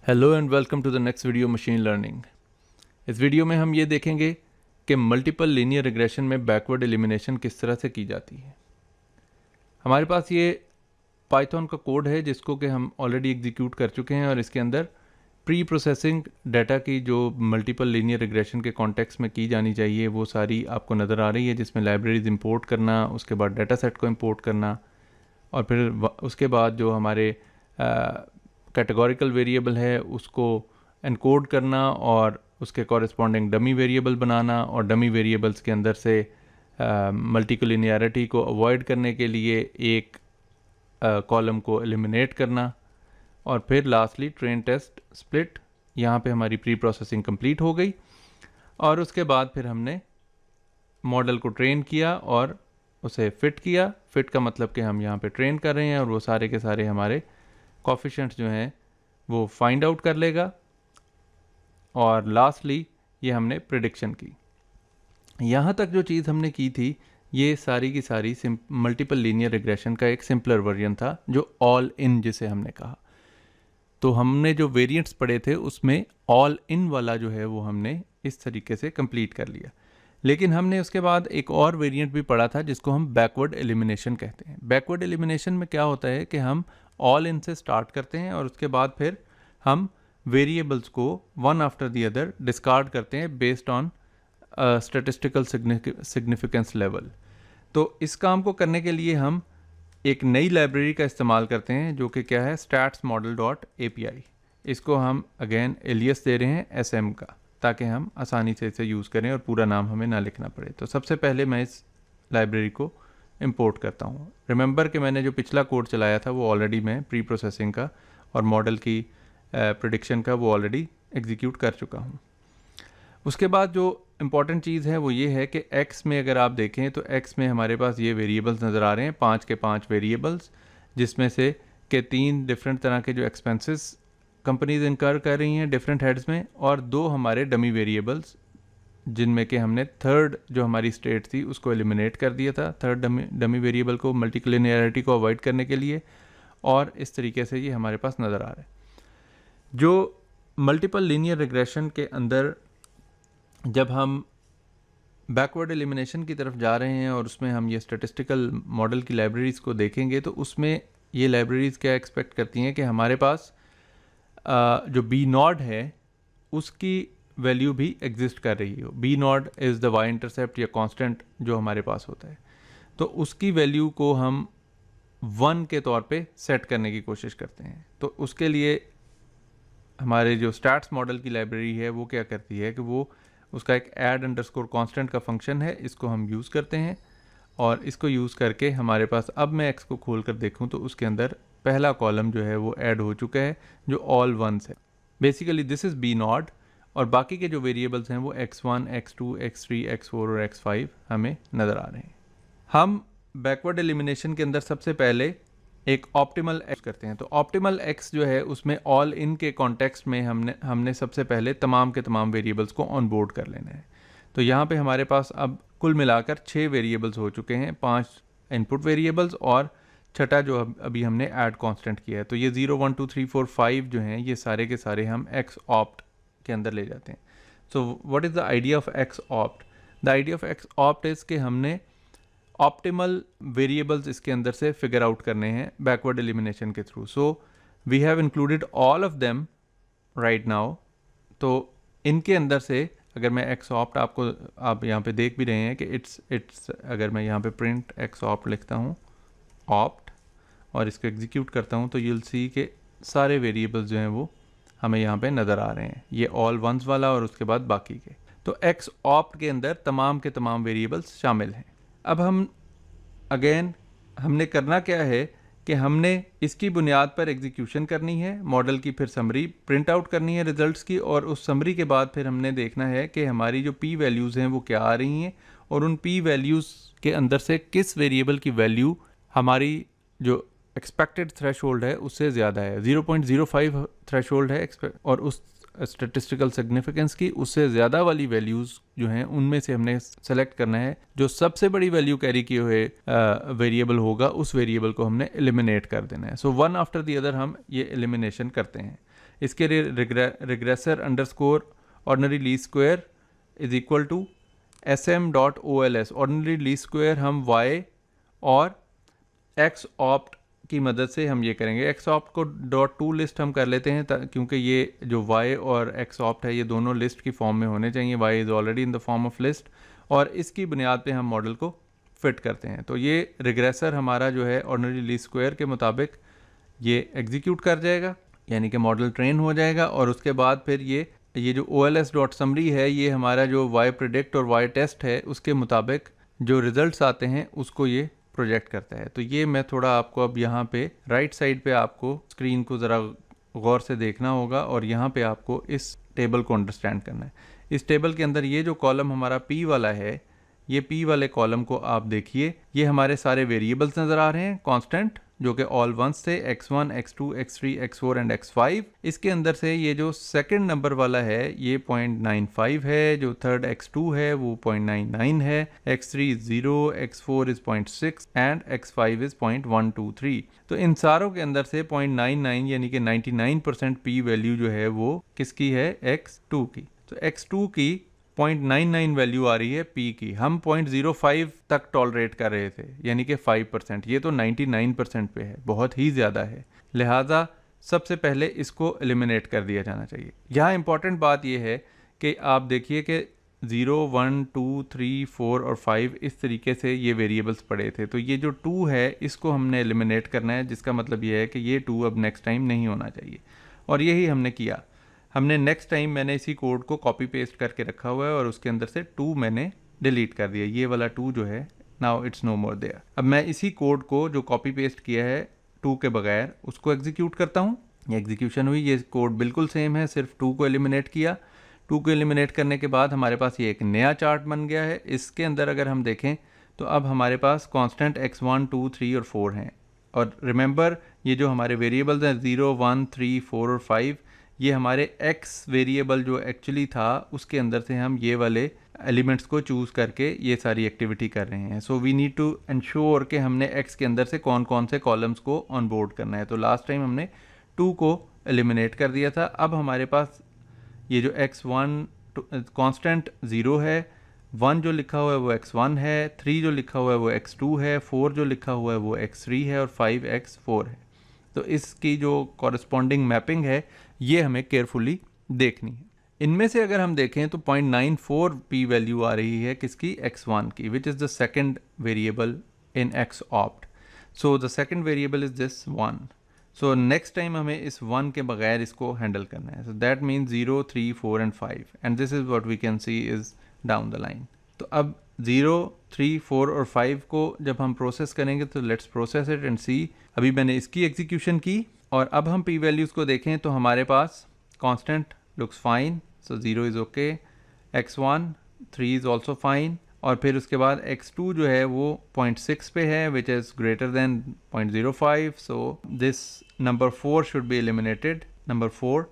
Hello and welcome to the next video machine learning. इस वीडियो में हम ये देखेंगे कि मल्टीपल लीनियर रिग्रेशन में बैकवर्ड एलिमिनेशन किस तरह से की जाती है। हमारे पास ये पाइथन का कोड है जिसको कि हम ऑलरेडी एग्जीक्यूट कर चुके हैं और इसके अंदर प्री प्रोसेसिंग डाटा की जो मल्टीपल लीनियर रिग्रेशन के कॉन्टेक्स्ट में की जानी चाहिए वो सारी आपको नज़र आ रही है, जिसमें लाइब्रेरीज इंपोर्ट करना, उसके बाद डाटा सेट को इंपोर्ट करना और फिर उसके बाद जो हमारे कैटेगोरिकल वेरिएबल है उसको एनकोड करना और उसके कॉरेस्पॉन्डिंग डमी वेरिएबल बनाना और डमी वेरिएबल्स के अंदर से मल्टीकोलिनियरिटी को अवॉइड करने के लिए एक कॉलम को एलिमिनेट करना और फिर लास्टली ट्रेन टेस्ट स्प्लिट। यहाँ पे हमारी प्री प्रोसेसिंग कंप्लीट हो गई और उसके बाद फिर हमने मॉडल को ट्रेन किया और उसे फिट किया। फिट का मतलब कि हम यहाँ पे ट्रेन कर रहे हैं और वो सारे के सारे हमारे कोफिशिएंट्स जो हैं वो फाइंड आउट कर लेगा और लास्टली ये हमने प्रिडिक्शन की। यहाँ तक जो चीज़ हमने की थी ये सारी की सारी मल्टीपल लीनियर रिग्रेशन का एक सिंपलर वर्जन था, जो ऑल इन जिसे हमने कहा। तो हमने जो वेरिएंट्स पढ़े थे उसमें ऑल इन वाला जो है वो हमने इस तरीके से कंप्लीट कर लिया। लेकिन हमने उसके बाद एक और वेरिएंट भी पढ़ा था जिसको हम बैकवर्ड एलिमिनेशन कहते हैं। बैकवर्ड एलिमिनेशन में क्या होता है कि हम ऑल इन से स्टार्ट करते हैं और उसके बाद फिर हम वेरिएबल्स को one after the other discard करते हैं based on statistical significance level. तो इस काम को करने के लिए हम एक नई लाइब्रेरी का इस्तेमाल करते हैं जो कि क्या है, statsmodel.api। इसको हम अगेन एलियस दे रहे हैं sm का, ताकि हम आसानी से इसे यूज़ करें और पूरा नाम हमें ना लिखना पड़े। तो सबसे पहले मैं इस लाइब्रेरी को इंपोर्ट करता हूँ। रिमेंबर कि मैंने जो पिछला कोड चलाया था वो ऑलरेडी मैं प्री प्रोसेसिंग का और मॉडल की प्रेडिक्शन का वो ऑलरेडी एग्जीक्यूट कर चुका हूँ। उसके बाद जो इम्पॉर्टेंट चीज़ है वो ये है कि x में अगर आप देखें तो x में हमारे पास ये वेरिएबल्स नज़र आ रहे हैं, 5 के 5 वेरिएबल्स, जिसमें से के 3 डिफरेंट तरह के जो एक्सपेंसेस कंपनीज इनकर कर रही हैं डिफरेंट हेड्स में, और 2 हमारे डमी वेरिएबल्स जिनमें कि हमने थर्ड जो हमारी स्टेट थी उसको एलिमिनेट कर दिया था, थर्ड डमी वेरिएबल को मल्टीकोलिनियरिटी को अवॉइड करने के लिए। और इस तरीके से ये हमारे पास नज़र आ रहा है। जो मल्टीपल लीनियर रिग्रेशन के अंदर जब हम बैकवर्ड एलिमिनेशन की तरफ जा रहे हैं और उसमें हम ये स्टैटिस्टिकल मॉडल की लाइब्रेरीज़ को देखेंगे तो उसमें ये लाइब्रेरीज़ क्या एक्सपेक्ट करती हैं कि हमारे पास जो बी नॉड है उसकी वैल्यू भी एग्जिस्ट कर रही हो। B nought is the Y intercept या कांस्टेंट जो हमारे पास होता है, तो उसकी वैल्यू को हम 1 के तौर पे सेट करने की कोशिश करते हैं। तो उसके लिए हमारे जो स्टैट्स मॉडल की लाइब्रेरी है वो क्या करती है कि वो उसका एक ऐड अंडरस्कोर कांस्टेंट का फंक्शन है, इसको हम यूज़ करते हैं और इसको यूज़ करके हमारे पास, अब मैं x को खोल कर देखूँ तो उसके अंदर पहला कॉलम जो है वो ऐड हो चुका है जो ऑल वंस है। Basically this is B nought और बाकी के जो वेरिएबल्स हैं वो x1, x2, x3, x4 और x5 हमें नज़र आ रहे हैं। हम बैकवर्ड एलिमिनेशन के अंदर सबसे पहले एक ऑप्टिमल x करते हैं। तो ऑप्टिमल x जो है उसमें ऑल इन के कॉन्टेक्स्ट में हमने सबसे पहले तमाम के तमाम वेरिएबल्स को ऑन बोर्ड कर लेना है। तो यहाँ पे हमारे पास अब कुल मिलाकर 6 वेरिएबल्स हो चुके हैं, 5 इनपुट वेरिएबल्स और छठा जो अभी हमने ऐड कांस्टेंट किया है। तो ये 0, 1, 2, 3, 4, 5 जो हैं ये सारे के सारे हम x ऑप्ट के अंदर ले जाते हैं। So what is the idea of x opt? The idea of x opt is कि हमने ऑप्टिमल वेरिएबल्स इसके अंदर से फिगर आउट करने हैं बैकवर्ड एलिमिनेशन के through. So we have included all of them right now. तो इनके अंदर से अगर मैं x ऑप्ट आप यहाँ पे देख भी रहे हैं कि इट्स अगर मैं यहाँ पे प्रिंट x ऑप्ट लिखता हूँ ऑप्ट और इसको एग्जीक्यूट करता हूँ तो यूल सी के सारे वेरिएबल्स जो हैं वो हमें यहाँ पे नज़र आ रहे हैं, ये ऑल वंस वाला और उसके बाद बाकी के। तो x ऑप्ट के अंदर तमाम के तमाम वेरिएबल्स शामिल हैं। अब हम अगेन हमने करना क्या है कि हमने इसकी बुनियाद पर एग्जीक्यूशन करनी है मॉडल की, फिर समरी प्रिंट आउट करनी है रिजल्ट्स की, और उस समरी के बाद फिर हमने देखना है कि हमारी जो p वैल्यूज़ हैं वो क्या आ रही हैं और उन p वैल्यूज़ के अंदर से किस वेरिएबल की वैल्यू हमारी जो एक्सपेक्टेड थ्रेशोल्ड है उससे ज़्यादा है। 0.05 थ्रेशोल्ड है और उस स्टैटिस्टिकल सिग्निफिकेंस की, उससे ज़्यादा वाली वैल्यूज़ जो हैं उनमें से हमने सेलेक्ट करना है। जो सबसे बड़ी वैल्यू कैरी किए हुए वेरिएबल होगा उस वेरिएबल को हमने एलिमिनेट कर देना है। So one after the other हम ये एलिमिनेशन करते हैं। इसके लिए regressor underscore ordinary least square is equal to sm.ols। Ordinary least square हम y और x ऑप्ट की मदद से हम ये करेंगे। x ऑप्ट को .to लिस्ट हम कर लेते हैं क्योंकि ये जो y और x ऑप्ट है ये दोनों लिस्ट की फॉर्म में होने चाहिए। y is already in the form of list और इसकी बुनियाद पे हम मॉडल को फिट करते हैं। तो ये रिग्रेसर हमारा जो है ऑर्डिनरी लीस्ट स्क्वायर के मुताबिक ये एग्जीक्यूट कर जाएगा, यानी कि मॉडल ट्रेन हो जाएगा। और उसके बाद फिर ये जो ols.summary है ये हमारा जो y प्रेडिक्ट और y टेस्ट है उसके मुताबिक जो रिजल्ट्स आते हैं उसको ये प्रोजेक्ट करता है। तो ये मैं थोड़ा आपको अब यहाँ पे राइट साइड पे आपको स्क्रीन को ज़रा गौर से देखना होगा और यहाँ पे आपको इस टेबल को अंडरस्टैंड करना है। इस टेबल के अंदर ये जो कॉलम हमारा P वाला है, ये P वाले कॉलम को आप देखिए, ये हमारे सारे वेरिएबल्स नज़र आ रहे हैं कांस्टेंट जो कि ऑल वंस थे, x1, x2, x3, x4 and x5। इसके अंदर से ये जो सेकंड नंबर वाला है ये 0.95 है, जो थर्ड x2 है वो 0.99 है, x3 is 0, x4 is 0.6 and x5 is 0.123। तो इन सारों के अंदर से 0.99 यानी कि 99% p वैल्यू जो है वो किसकी है, x2 की। तो x2 की 0.99 वैल्यू आ रही है P की। हम 0.05 तक टॉलरेट कर रहे थे यानी कि 5%, ये तो 99% पे है, बहुत ही ज़्यादा है। लिहाजा सबसे पहले इसको एलिमिनेट कर दिया जाना चाहिए। यहाँ इंपॉर्टेंट बात यह है कि आप देखिए कि 0, 1, 2, 3, 4 और 5 इस तरीके से ये वेरिएबल्स पड़े थे। तो ये जो 2 है इसको हमने एलिमिनेट करना है, जिसका मतलब ये है कि ये 2 अब नेक्स्ट टाइम नहीं होना चाहिए और यही हमने किया। हमने नेक्स्ट टाइम मैंने इसी कोड को कॉपी पेस्ट करके रखा हुआ है और उसके अंदर से 2 मैंने डिलीट कर दिया। ये वाला 2 जो है now it's no more there. अब मैं इसी कोड को जो कॉपी पेस्ट किया है 2 के बगैर उसको एग्जीक्यूट करता हूँ। ये एग्जीक्यूशन हुई, ये कोड बिल्कुल सेम है, सिर्फ 2 को एलिमिनेट किया। 2 को एलिमिनेट करने के बाद हमारे पास ये एक नया चार्ट बन गया है। इसके अंदर अगर हम देखें तो अब हमारे पास कॉन्स्टेंट x1, 2, 3 और 4 हैं। और रिमेंबर ये जो हमारे वेरिएबल्स हैं 0, 1, 3, 4 और 5, ये हमारे x वेरिएबल जो एक्चुअली था उसके अंदर से हम ये वाले एलिमेंट्स को चूज़ करके ये सारी एक्टिविटी कर रहे हैं। So we need to ensure कि हमने x के अंदर से कौन कौन से कॉलम्स को ऑनबोर्ड करना है। तो लास्ट टाइम हमने 2 को एलिमिनेट कर दिया था। अब हमारे पास ये जो x1 कांस्टेंट 0 है, 1 जो लिखा हुआ है वो x1 है, 3 जो लिखा हुआ है वो x2 है, 4 जो लिखा हुआ है वो x3 है और 5 x4 है। तो इसकी जो कॉरस्पॉन्डिंग मैपिंग है ये हमें केयरफुली देखनी है। इनमें से अगर हम देखें तो 0.94 p वैल्यू आ रही है किसकी, x1 की, which is the second variable in x opt. So the second variable is this 1। So next time हमें इस 1 के बगैर इसको हैंडल करना है। So that means 0, 3, 4 and 5 and this is what we can see is down the line. तो अब 0, 3, 4 और 5 को जब हम प्रोसेस करेंगे तो लेट्स प्रोसेस इट एंड सी। अभी मैंने इसकी एग्जीक्यूशन की और अब हम p वैल्यूज़ को देखें तो हमारे पास constant looks fine, so 0 is okay, x1, 3 is also fine और फिर उसके बाद x2 जो है वो 0.6 पे है which is greater than 0.05। So this number 4 should be eliminated, number 4,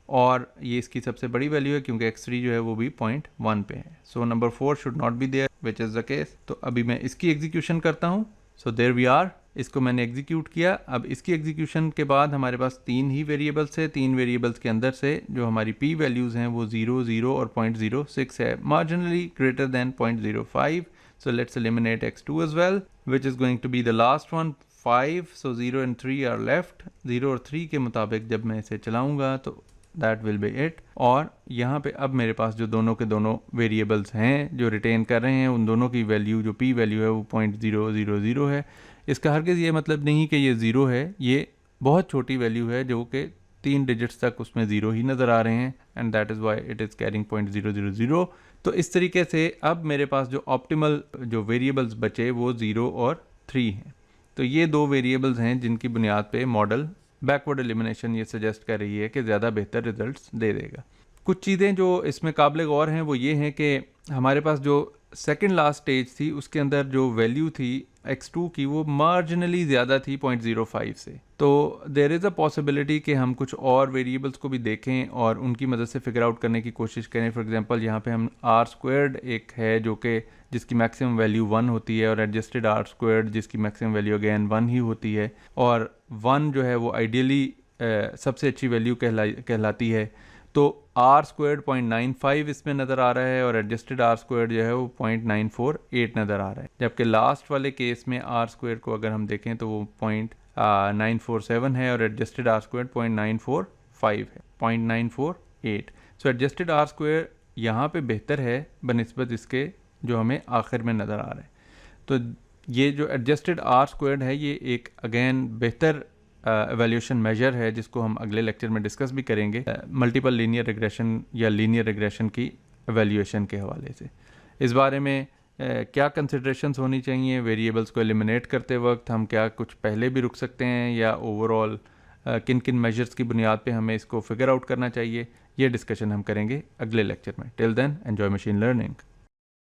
और ये इसकी सबसे बड़ी वैल्यू है क्योंकि x3 जो है वो भी 0.1 पे है। So number 4 should not be there which is the case. तो अभी मैं इसकी एग्जीक्यूशन करता हूँ। सो देयर वी आर, इसको मैंने एग्जीक्यूट किया। अब इसकी एग्जीक्यूशन के बाद हमारे पास 3 ही वेरिएबल्स है। 3 वेरिएबल्स के अंदर से जो हमारी p वैल्यूज़ हैं वो 0, 0 और 0.06 है, marginally greater than 0.05। So let's eliminate x2 as well which is going to be the last one, 5। so 0 and 3 are left। 0 और 3 के मुताबिक जब मैं इसे चलाऊंगा तो दैट विल बी इट। और यहाँ पे अब मेरे पास जो दोनों के दोनों वेरिएबल्स हैं जो रिटेन कर रहे हैं उन दोनों की वैल्यू जो p वैल्यू है वो 0.000 है। इसका हरगिज़ ये मतलब नहीं कि ये 0 है, ये बहुत छोटी वैल्यू है जो कि 3 डिजिट्स तक उसमें 0 ही नज़र आ रहे हैं and that is why it is carrying 0.000। तो इस तरीके से अब मेरे पास जो ऑप्टिमल जो वेरिएबल्स बचे वो 0 और 3 हैं। तो ये 2 वेरिएबल्स हैं जिनकी बुनियाद पे मॉडल बैकवर्ड एलिमिनेशन ये सजेस्ट कर रही है कि ज़्यादा बेहतर रिजल्ट्स दे देगा। कुछ चीज़ें जो इसमें काबिल गौर हैं वो ये हैं कि हमारे पास जो सेकंड लास्ट स्टेज थी उसके अंदर जो वैल्यू थी x2 की वो मार्जिनली ज़्यादा थी 0.05 से। तो देयर इज़ अ पॉसिबिलिटी कि हम कुछ और वेरिएबल्स को भी देखें और उनकी मदद से फिगर आउट करने की कोशिश करें। फॉर एग्जांपल यहाँ पे हम आर स्क्वायर्ड एक है जो कि जिसकी मैक्सिमम वैल्यू 1 होती है, और एडजस्टेड आर स्क्वायर्ड जिसकी मैक्सिमम वैल्यू अगेन 1 ही होती है, और 1 जो है वो आइडियली सबसे अच्छी वैल्यू कहलाती है। तो आर स्क्वायर्ड 0.95 इसमें नज़र आ रहा है और एडजस्टेड आर स्क्वायर्ड जो है वो 0.948 नज़र आ रहा है। जबकि लास्ट वाले केस में आर स्क्वायर्ड को अगर हम देखें तो वो 0.947 है और एडजस्टेड आर स्क्वायर्ड 0.945 है, 0.948। सो एडजस्टेड आर स्क्वायर यहाँ पे बेहतर है बनिस्बत इसके जो हमें आखिर में नज़र आ रहा है। तो ये जो एडजस्टेड आर स्क्वायर्ड है ये एक अगेन बेहतर एवैल्यूएशन मेजर है जिसको हम अगले लेक्चर में डिस्कस भी करेंगे मल्टीपल लीनियर रिग्रेशन या लीनियर रिग्रेशन की एवैल्यूएशन के हवाले से। इस बारे में क्या कंसिडरेशंस होनी चाहिए वेरिएबल्स को एलिमिनेट करते वक्त, हम क्या कुछ पहले भी रुक सकते हैं या ओवरऑल किन किन मेजर्स की बुनियाद पे हमें इसको फिगर आउट करना चाहिए, ये डिस्कशन हम करेंगे अगले लेक्चर में। Till then enjoy machine learning.